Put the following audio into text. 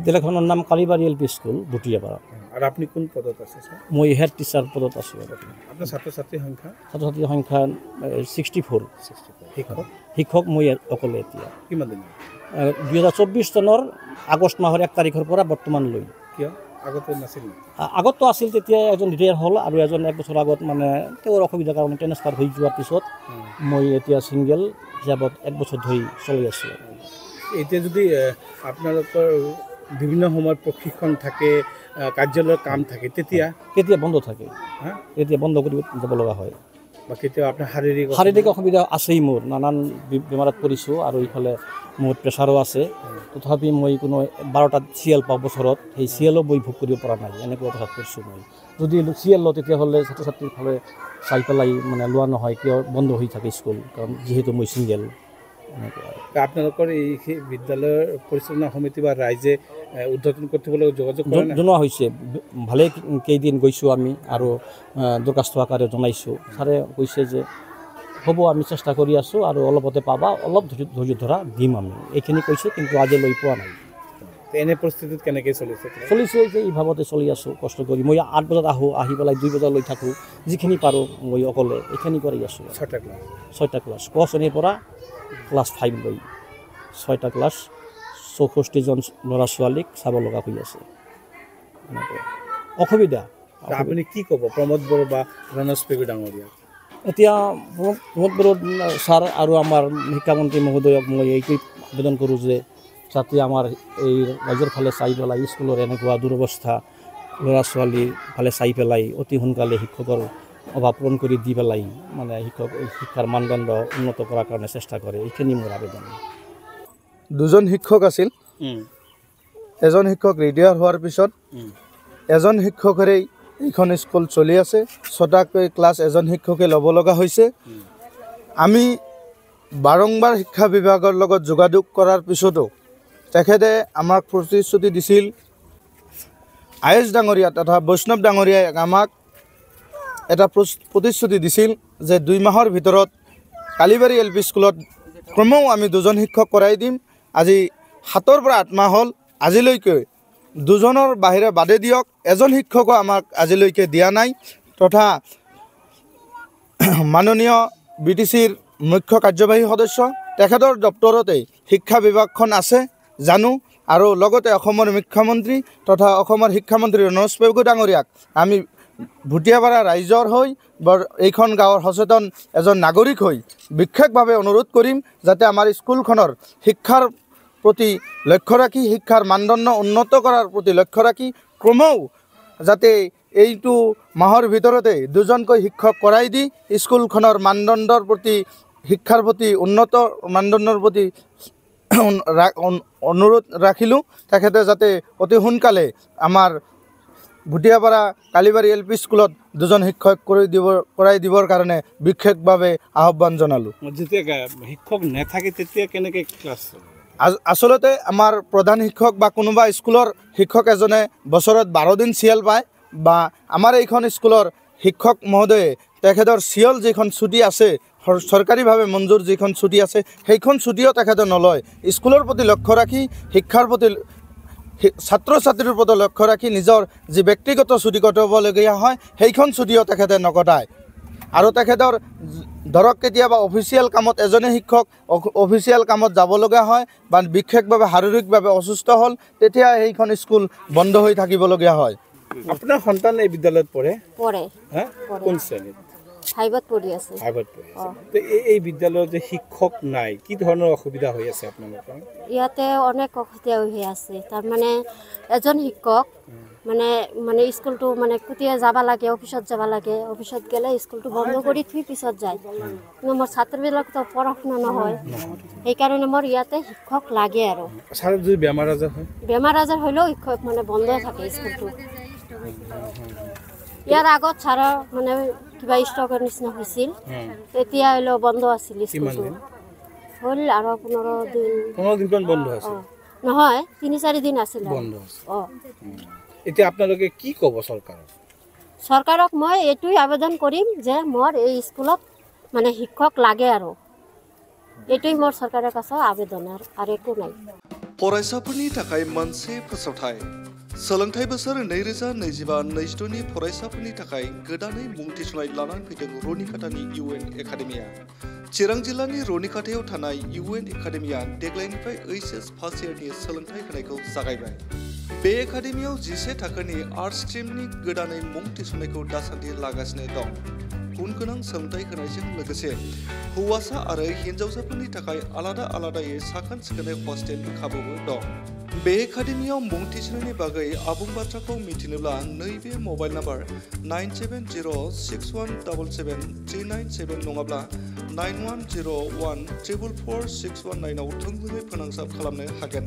বিদ্যালয়খনৰ নাম Kalibari L P school Bhutiapara. আৰু আপুনি কোন পদত আছে স্যাৰ? মই হেড টিচাৰ পদত আছোঁ। আপোনাৰ ছাত্ৰ-ছাত্ৰীৰ সংখ্যা? ছাত্ৰ-ছাত্ৰীৰ সংখ্যা 64। শিক্ষক? শিক্ষক মই অকলে এতিয়া। কিমান দিন? 2024 চনৰ আগষ্ট মাহৰ 1 তাৰিখৰ পৰা বৰ্তমানলৈ। কিয় আগতে নাছিল? আগতো আছিল, তেতিয়া এজন ৰিটায়াৰ হ'ল আৰু এজন 1 বছৰ আগত মানে তেওঁৰ অসুবিধাৰ কাৰণে ট্ৰেন্সফাৰ হৈ যোৱাৰ পিছত মই এতিয়া ছিংগেল হিচাপত 1 বছৰ ধৰি চলি আছোঁ। এতিয়া যদি আপোনালোকৰ বিভিন্ন সময়ত প্ৰশিক্ষণ থাকে, কাৰ্যালয়ৰ কাম থাকে, তেতিয়া বন্ধ থাকে। তেতিয়া বন্ধ কৰি যাব লগা হয়। বা কেতিয়াবা আপোনাৰ শাৰীৰিক অসুবিধা আছেই মোৰ, নানান বেমাৰত পৰিছোঁ আৰু ইফালে মোৰ প্ৰেছাৰো আছে। তথাপি মই কোনো 12টা চিএল পাওঁ বছৰত, সেই চিএলো মই ভোগ কৰিব পৰা নাই, এনেকুৱা অৱস্থাত পৰিছোঁ মই। যদি চিএল লওঁ তেতিয়াহ'লে ছাত্ৰ ছাত্ৰীৰ ফালে চাই পেলাই মানে লোৱা নহয়, কিয় বন্ধ হৈ থাকে স্কুল, কাৰণ যিহেতু মই ছিংগেল। আপোনালোকৰ এই বিদ্যালয়ৰ পৰিচালনা সমিতি বা ৰাইজে উদ্বোধন কৰ্তৃপক্ষলৈ যোগাযোগ জনোৱা হৈছে, ভালেই কেইদিন গৈছোঁ আমি আৰু দৰখাস্ত আকাৰে জনাইছোঁ। ছাৰে কৈছে যে হ'ব, আমি চেষ্টা কৰি আছোঁ আৰু অলপতে পাবা, অলপ ধৈৰ্য ধৰা দিম আমি, এইখিনি কৈছোঁ, কিন্তু আজিলৈ পোৱা নাই। এনে পৰিস্থিতিত কেনেকৈ চলিছে যে এই ভাৱতে চলি আছোঁ, কষ্ট কৰি। মই 8 বজাত আহি পেলাই 2 বজালৈ থাকোঁ, যিখিনি পাৰোঁ মই অকলে এইখিনি কৰি আছোঁ। 6টা ক্লাছ ক শ্ৰেণীৰ পৰা ক্লাছ 5 লৈ 6টা ক্লাছ, 64জন ল'ৰা ছোৱালীক চাব লগা হৈ আছে। অসুবিধা। আপুনি কি ক'ব প্ৰমোদ বড়ো বা ৰনজ পেগু ডাঙৰীয়া? এতিয়া প্ৰমোদ বড়ো ছাৰ আৰু আমাৰ শিক্ষামন্ত্ৰী মহোদয়ক মই এইটোৱে আবেদন কৰোঁ যে যাতে আমাৰ এই ৰাইজৰ ফালে চাই পেলাই স্কুলৰ এনেকুৱা দুৰৱস্থা, ল'ৰা ছোৱালীৰ ফালে চাই পেলাই অতি সোনকালে শিক্ষকৰ অভাৱ পূৰণ কৰি দি পেলাই মানে শিক্ষাৰ মানদণ্ড উন্নত কৰাৰ কাৰণে চেষ্টা কৰে, এইখিনি মোৰ আবেদন। 2জন শিক্ষক আছিল। এজন শিক্ষক ৰিটায়াৰ হোৱাৰ পিছত এজন শিক্ষকেৰেই এইখন স্কুল চলি আছে। 6টাকৈ ক্লাছ এজন শিক্ষকে ল'ব লগা হৈছে। আমি বাৰম্বাৰ শিক্ষা বিভাগৰ লগত যোগাযোগ কৰাৰ পিছতো তেখেতে আমাক প্ৰতিশ্ৰুতি দিছিল, আয়েশ ডাঙৰীয়া তথা বৈষ্ণৱ ডাঙৰীয়াই আমাক এটা প্ৰতিশ্ৰুতি দিছিল যে 2 মাহৰ ভিতৰত কালিবাৰী এল পি স্কুলত ক্ৰমেও আমি 2জন শিক্ষক কৰাই দিম। আজি 7ৰ পৰা 8 মাহ হ'ল, আজিলৈকে 2জনৰ বাহিৰে বাদে দিয়ক এজন শিক্ষকো আমাক আজিলৈকে দিয়া নাই। তথা মাননীয় BTCৰ মুখ্য কাৰ্যবাহী সদস্য, তেখেতৰ দপ্তৰতেই শিক্ষা বিভাগখন আছে জানো, আৰু লগতে অসমৰ মুখ্যমন্ত্ৰী তথা অসমৰ শিক্ষামন্ত্ৰী ৰনজ পেগু ডাঙৰীয়াক আমি ভুটিয়াপাৰা ৰাইজৰ হৈ এইখন গাঁৱৰ সচেতন এজন নাগৰিক হৈ বিশেষভাৱে অনুৰোধ কৰিম যাতে আমাৰ স্কুলখনৰ শিক্ষাৰ প্ৰতি লক্ষ্য ৰাখি, শিক্ষাৰ মানদণ্ড উন্নত কৰাৰ প্ৰতি লক্ষ্য ৰাখি ক্ৰমেও যাতে এইটো মাহৰ ভিতৰতে 2জনকৈ শিক্ষক কৰাই দি স্কুলখনৰ মানদণ্ডৰ প্ৰতি, শিক্ষাৰ প্ৰতি, উন্নত মানদণ্ডৰ প্ৰতি অনুৰোধ ৰাখিলোঁ। তেখেতে যাতে অতি সোনকালে আমাৰ ভুটিয়াপাৰা কালিবাৰী এল পি স্কুলত 2জন শিক্ষক কৰাই দিবৰ কাৰণে বিশেষভাৱে আহ্বান জনালোঁ। যেতিয়া শিক্ষক নাথাকে তেতিয়া কেনেকৈ ক্লাছ? আচলতে আমাৰ প্ৰধান শিক্ষক বা কোনোবা স্কুলৰ শিক্ষক এজনে বছৰত 12 দিন চিএল পায়, বা আমাৰ এইখন স্কুলৰ শিক্ষক মহোদয়ে তেখেতৰ চিএল যিখন ছুটী আছে, চৰকাৰীভাৱে মঞ্জুৰ যিখন ছুটী আছে, সেইখন ছুটীও তেখেতে নলয়। স্কুলৰ প্ৰতি লক্ষ্য ৰাখি, শিক্ষাৰ প্ৰতি, ছাত্ৰ ছাত্ৰীৰ প্ৰতি লক্ষ্য ৰাখি নিজৰ যি ব্যক্তিগত ছুটী কটাবলগীয়া হয় সেইখন ছুটীও তেখেতে নকটায়। আৰু তেখেতৰ ধৰক কেতিয়াবা অফিচিয়েল কামত এজনে শিক্ষক অফিচিয়েল কামত যাব লগা হয় বা বিশেষভাৱে শাৰীৰিকভাৱে অসুস্থ হ'ল, তেতিয়া সেইখন স্কুল বন্ধ হৈ থাকিবলগীয়া হয়। আপোনাৰ সন্তান এই বিদ্যালয়ত পঢ়ে? কোন শ্ৰেণীত? 5ত পঢ়ি আছে। এই বিদ্যালয়ত যে শিক্ষক নাই, কি ধৰণৰ অসুবিধা হৈ আছে আপোনালোকৰ? ইয়াতে অনেক অসুবিধা হৈ আছে। তাৰমানে এজন শিক্ষক মানে স্কুলটো মানে কেতিয়া যাব লাগে, অফিচত যাব লাগে, অফিচত গ'লে স্কুলটো বন্ধ কৰি থৈ পিছত যায়। কিন্তু মোৰ ছাত্ৰবিলাকতো পঢ়া শুনা নহয়, সেইকাৰণে মোৰ ইয়াতে শিক্ষক লাগে। আৰু ছাৰ যদি বেমাৰ আজাৰ হ'লেও শিক্ষক মানে বন্ধ থাকে স্কুলটো। ইয়াৰ আগত ছাৰৰ মানে কিবা ষ্টকৰ নিচিনা হৈছিল, তেতিয়া হ'লেও বন্ধ আছিল স্কুলটো। হ'ল আৰু 15 দিন বন্ধ আছিল? নহয়, 3-4 দিন আছিল বন্ধ। এতিয়া আপোনালোকে কি ক'ব চৰকাৰক? চৰকাৰক মই এইটোৱে আবেদন কৰিম যে মোৰ এই স্কুলত মানে শিক্ষক লাগে, আৰু এইটোৱে মোৰ চৰকাৰৰ কাছে আবেদন, আৰু একো নাই। फरायसाफोरनि थाखाय मोनसे फोसावथाय सोलोंथाइ बोसोर 2025-26 नि फरायसाफोरनि थाखाय गोदानै मुं थिसननाय लानानै फैदों रनिकाटानि UN एकाडेमिया। चिरां जिल्लानि रनिकाटायाव थानाय UN एकाडेमिया देग्लायनिफ्राय HS फार्स्ट इयारनि सोलोंथाइ होनायखौ जागायबाय। बे एकाडेमियाव 11 थाखोनि आर्ट्स स्ट्रिमनि गोदानै मुं थिसननायखौ दासान्दि लागासिनो दं। गुन गोनां सोलोंथाइ होनायजों लोगोसे हौवासा आरो हिन्जावसाफोरनि थाखाय आलादा आलादायै साखोन सिखोनै हस्टेलनि खाबुबो दं। बे एकाडेमियाव मुं थिसननायनि बागै आबुं बाथ्राखौ मिथिनोब्ला नैबे मबाइल नाम्बार 9706177397 नङाब्ला 9101444619 आव थोंजोङै फोनांजाब खालामनो हागोन।